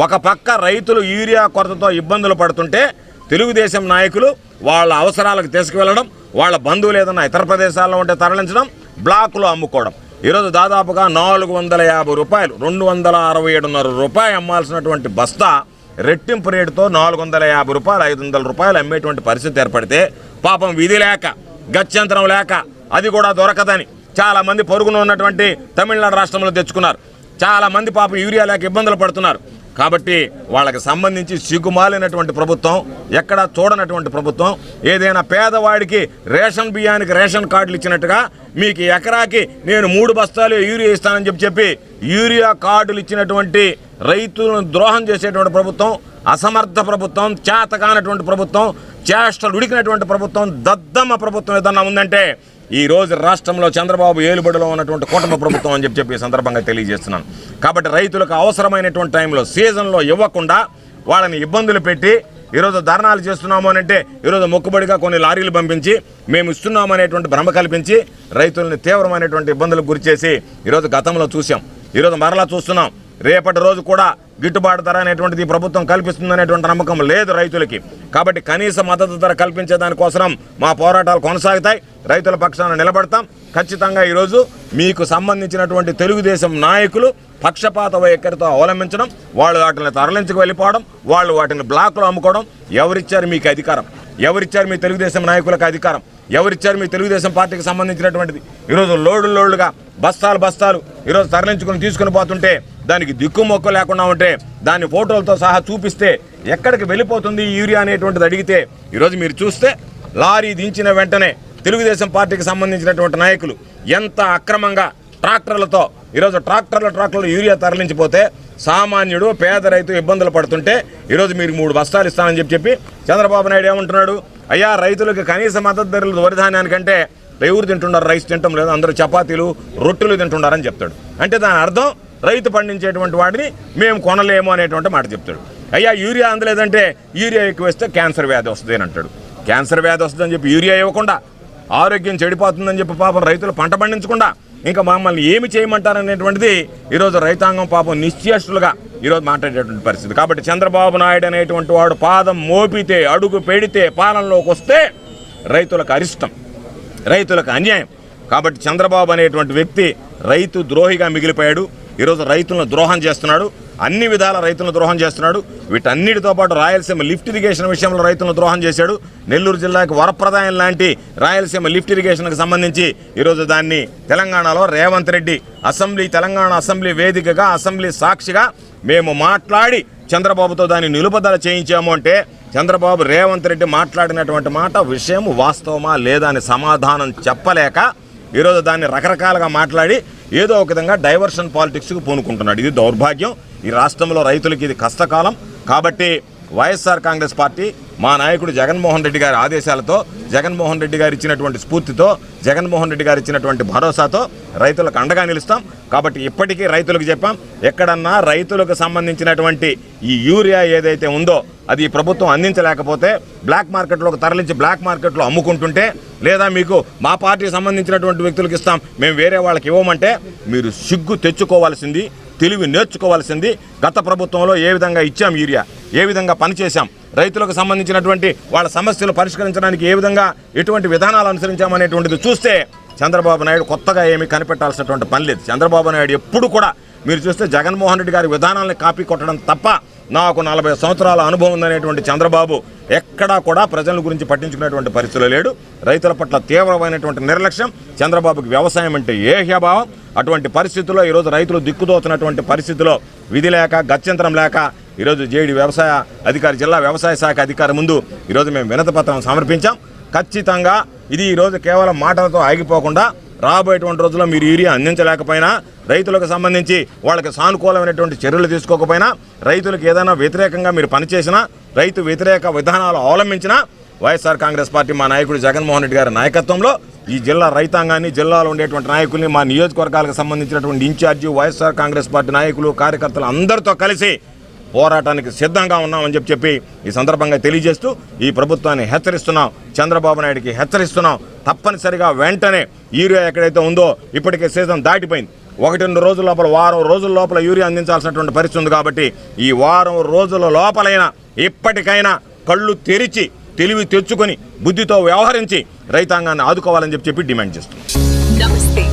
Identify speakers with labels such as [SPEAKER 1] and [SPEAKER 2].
[SPEAKER 1] ఒక పక్క రైతులు యూరియా కొరతతో ఇబ్బందులు పడుతుంటే తెలుగుదేశం నాయకులు వాళ్ళ అవసరాలకు తీసుకువెళ్ళడం, వాళ్ళ బంధువులు ఏదన్నా ఇతర ప్రదేశాల్లో ఉంటే తరలించడం, బ్లాకులో అమ్ముకోవడం. ఈరోజు దాదాపుగా 450 రూపాయలు, 267.5 రూపాయలు అమ్మాల్సినటువంటి బస్తా రెట్టింపు రేటుతో 450 రూపాయలు, 500 రూపాయలు అమ్మేటువంటి పరిస్థితి ఏర్పడితే పాపం విధి లేక, గత్యంతరం లేక, అది కూడా దొరకదని చాలామంది పొరుగున ఉన్నటువంటి తమిళనాడు రాష్ట్రంలో తెచ్చుకున్నారు. చాలామంది పాపం యూరియా లేక ఇబ్బందులు పడుతున్నారు. కాబట్టి వాళ్ళకి సంబంధించి సిగ్గుమాలినటువంటి ప్రభుత్వం, ఎక్కడా చూడనటువంటి ప్రభుత్వం, ఏదైనా పేదవాడికి రేషన్ బియ్యానికి రేషన్ కార్డులు ఇచ్చినట్టుగా మీకు ఎకరాకి నేను 3 బస్తాలు యూరియా ఇస్తానని చెప్పి యూరియా కార్డులు ఇచ్చినటువంటి రైతులను ద్రోహం చేసేటువంటి ప్రభుత్వం, అసమర్థ ప్రభుత్వం, చేతకానటువంటి ప్రభుత్వం, చేష్టలు ఉడికినటువంటి ప్రభుత్వం, దద్దమ్మ ప్రభుత్వం ఏదన్నా ఉందంటే ఈరోజు రాష్ట్రంలో చంద్రబాబు ఏలుబడిలో ఉన్నటువంటి కూటమి ప్రభుత్వం అని చెప్పి సందర్భంగా తెలియజేస్తున్నాను. కాబట్టి రైతులకు అవసరమైనటువంటి టైంలో, సీజన్లో ఇవ్వకుండా వాళ్ళని ఇబ్బందులు పెట్టి ఈరోజు ధర్నాలు చేస్తున్నాము అని అంటే ఈరోజు మొక్కుబడిగా కొన్ని లారీలు పంపించి మేము ఇస్తున్నాము అనేటువంటి భ్రమ కల్పించి రైతుల్ని తీవ్రమైనటువంటి ఇబ్బందులకు గురిచేసి ఈరోజు గతంలో చూసాం, ఈరోజు మరలా చూస్తున్నాం. రేపటి రోజు కూడా గిట్టుబాటు ధర అనేటువంటిది ప్రభుత్వం కల్పిస్తుందనేటువంటి నమ్మకం లేదు రైతులకి. కాబట్టి కనీస మద్దతు ధర కల్పించే దానికోసం మా పోరాటాలు కొనసాగుతాయి. రైతుల పక్షాన నిలబడతాం. ఖచ్చితంగా ఈరోజు మీకు సంబంధించినటువంటి తెలుగుదేశం నాయకులు పక్షపాత వైఖరితో అవలంబించడం, వాళ్ళు వాటిని తరలించుకు వెళ్ళిపోవడం, వాళ్ళు వాటిని బ్లాక్లో అమ్ముకోవడం. ఎవరిచ్చారు మీకు అధికారం? ఎవరిచ్చారు మీ తెలుగుదేశం నాయకులకు అధికారం? ఎవరిచ్చారు మీ తెలుగుదేశం పార్టీకి సంబంధించినటువంటిది? ఈరోజు లోడుగా బస్తాలు ఈరోజు తరలించుకుని తీసుకుని పోతుంటే దానికి దిక్కుమొక్కు లేకుండా ఉంటే దాన్ని ఫోటోలతో సహా చూపిస్తే ఎక్కడికి వెళ్ళిపోతుంది యూరియా అనేటువంటిది అడిగితే ఈరోజు మీరు చూస్తే లారీ దించిన వెంటనే తెలుగుదేశం పార్టీకి సంబంధించినటువంటి నాయకులు ఎంత అక్రమంగా ట్రాక్టర్లతో ఈరోజు ట్రాక్టర్ల యూరియా తరలించిపోతే సామాన్యుడు పేద రైతు ఇబ్బందులు పడుతుంటే ఈరోజు మీరు 3 బస్తాలు ఇస్తానని చెప్పి చంద్రబాబు నాయుడు ఏమంటున్నాడు? అయ్యా రైతులకు కనీస మద్దతు ధరలు వరిధాన్యానికంటే ఎవరు తింటున్నారు? రైస్ తింటాం లేదు, అందరూ చపాతీలు రొట్టెలు తింటున్నారని చెప్తాడు. అంటే దాని అర్థం రైతు పండించేటువంటి వాడిని మేము కొనలేము అనేటువంటి మాట చెప్తాడు. అయ్యా యూరియా అందలేదంటే యూరియా ఎక్కువ వేస్తే క్యాన్సర్ వ్యాధి వస్తుంది అని అంటాడు. క్యాన్సర్ వ్యాధి వస్తుందని చెప్పి యూరియా ఇవ్వకుండా, ఆరోగ్యం చెడిపోతుందని చెప్పి పాపం రైతులు పంట పండించకుండా ఇంకా మమ్మల్ని ఏమి చేయమంటారనేటువంటిది ఈరోజు రైతాంగం పాపం నిశ్చేష్టులుగా ఈరోజు మాట్లాడేటువంటి పరిస్థితి. కాబట్టి చంద్రబాబు నాయుడు అనేటువంటి వాడు పాదం మోపితే, అడుగు పెడితే, పాలనలోకి వస్తే రైతులకు అరిష్టం, రైతులకు అన్యాయం. కాబట్టి చంద్రబాబు అనేటువంటి వ్యక్తి రైతు ద్రోహిగా మిగిలిపోయాడు. ఈరోజు రైతులను ద్రోహం చేస్తున్నాడు, అన్ని విధాల రైతులను ద్రోహం చేస్తున్నాడు. వీటన్నిటితో పాటు రాయలసీమ లిఫ్ట్ ఇరిగేషన్ విషయంలో రైతులను ద్రోహం చేశాడు. నెల్లూరు జిల్లాకి వరప్రదాయం లాంటి రాయలసీమ లిఫ్ట్ ఇరిగేషన్కి సంబంధించి ఈరోజు దాన్ని తెలంగాణలో రేవంత్ రెడ్డి తెలంగాణ అసెంబ్లీ వేదికగా, అసెంబ్లీ సాక్షిగా మేము మాట్లాడి చంద్రబాబుతో దాన్ని నిలుపుదల చేయించాము అంటే చంద్రబాబు రేవంత్ రెడ్డి మాట్లాడినటువంటి మాట విషయం వాస్తవమా లేదా అని సమాధానం చెప్పలేక ఈరోజు దాన్ని రకరకాలుగా మాట్లాడి ఏదో ఒక విధంగా డైవర్షన్ పాలిటిక్స్కి పూనుకుంటున్నాడు. ఇది దౌర్భాగ్యం. ఈ రాష్ట్రంలో రైతులకి ఇది కష్టకాలం. కాబట్టి వైఎస్ఆర్ కాంగ్రెస్ పార్టీ మా నాయకుడు జగన్మోహన్ రెడ్డి గారి ఆదేశాలతో, జగన్మోహన్ రెడ్డి గారు ఇచ్చినటువంటి స్ఫూర్తితో, జగన్మోహన్ రెడ్డి గారు ఇచ్చినటువంటి భరోసాతో రైతులకు అండగా నిలుస్తాం. కాబట్టి ఇప్పటికీ రైతులకు చెప్పాం, ఎక్కడన్నా రైతులకు సంబంధించినటువంటి ఈ యూరియా ఏదైతే ఉందో అది ప్రభుత్వం అందించలేకపోతే బ్లాక్ మార్కెట్లోకి తరలించి బ్లాక్ మార్కెట్లో అమ్ముకుంటుంటే, లేదా మీకు మా పార్టీకి సంబంధించినటువంటి వ్యక్తులకు ఇస్తాం, మేము వేరే వాళ్ళకి ఇవ్వమంటే మీరు సిగ్గు తెచ్చుకోవాల్సింది, తెలివి నేర్చుకోవాల్సింది. గత ప్రభుత్వంలో ఏ విధంగా ఇచ్చాం యూరియా, ఏ విధంగా పనిచేశాం, రైతులకు సంబంధించినటువంటి వాళ్ళ సమస్యలు పరిష్కరించడానికి ఏ విధంగా ఎటువంటి విధానాలు అనుసరించామనేటువంటిది చూస్తే చంద్రబాబు నాయుడు కొత్తగా ఏమీ కనిపెట్టాల్సినటువంటి పని లేదు. చంద్రబాబు నాయుడు ఎప్పుడు కూడా మీరు చూస్తే జగన్మోహన్ రెడ్డి గారి విధానాలను కాపీ కొట్టడం తప్ప, నాకు 40 సంవత్సరాల అనుభవం ఉందనేటువంటి చంద్రబాబు ఎక్కడా కూడా ప్రజల గురించి పట్టించుకునేటువంటి పరిస్థితులు లేడు. రైతుల పట్ల తీవ్రమైనటువంటి నిర్లక్ష్యం. చంద్రబాబుకి వ్యవసాయం అంటే ఏహ్యభావం. అటువంటి పరిస్థితుల్లో ఈరోజు రైతులు దిక్కుదోతున్నటువంటి పరిస్థితిలో విధి లేక, గత్యంతరం లేక ఈరోజు జేడీ వ్యవసాయ అధికారి, జిల్లా వ్యవసాయ శాఖ అధికారి ముందు ఈరోజు మేము వినతిపత్రం సమర్పించాం. ఖచ్చితంగా ఇది ఈరోజు కేవలం మాటలతో ఆగిపోకుండా రాబోయేటువంటి రోజుల్లో మీరు యూరియా అందించలేకపోయినా, రైతులకు సంబంధించి వాళ్ళకి సానుకూలమైనటువంటి చర్యలు తీసుకోకపోయినా, రైతులకు ఏదైనా వ్యతిరేకంగా మీరు పనిచేసినా, రైతు వ్యతిరేక విధానాలు అవలంబించినా వైఎస్ఆర్ కాంగ్రెస్ పార్టీ మా నాయకుడు జగన్మోహన్ రెడ్డి గారి నాయకత్వంలో ఈ జిల్లా రైతాంగాన్ని, జిల్లాలో ఉండేటువంటి నాయకుల్ని, మా నియోజకవర్గాలకు సంబంధించినటువంటి ఇన్ఛార్జి వైఎస్ఆర్ కాంగ్రెస్ పార్టీ నాయకులు, కార్యకర్తలు అందరితో కలిసి పోరాటానికి సిద్ధంగా ఉన్నామని చెప్పి ఈ సందర్భంగా తెలియజేస్తూ ఈ ప్రభుత్వాన్ని హెచ్చరిస్తున్నాం, చంద్రబాబు నాయుడికి హెచ్చరిస్తున్నాం. తప్పనిసరిగా వెంటనే యూరియా ఎక్కడైతే ఉందో ఇప్పటికే సీజన్ దాటిపోయింది, 1-2 రోజుల లోపల, వారం రోజుల లోపల యూరియా అందించాల్సినటువంటి పరిస్థితి ఉంది. కాబట్టి ఈ వారం రోజుల లోపలైనా ఇప్పటికైనా కళ్ళు తెరిచి తెలివి తెచ్చుకొని బుద్ధితో వ్యవహరించి రైతాంగాన్ని ఆదుకోవాలని చెప్పి డిమాండ్ చేస్తున్నాం.
[SPEAKER 2] నమస్తే.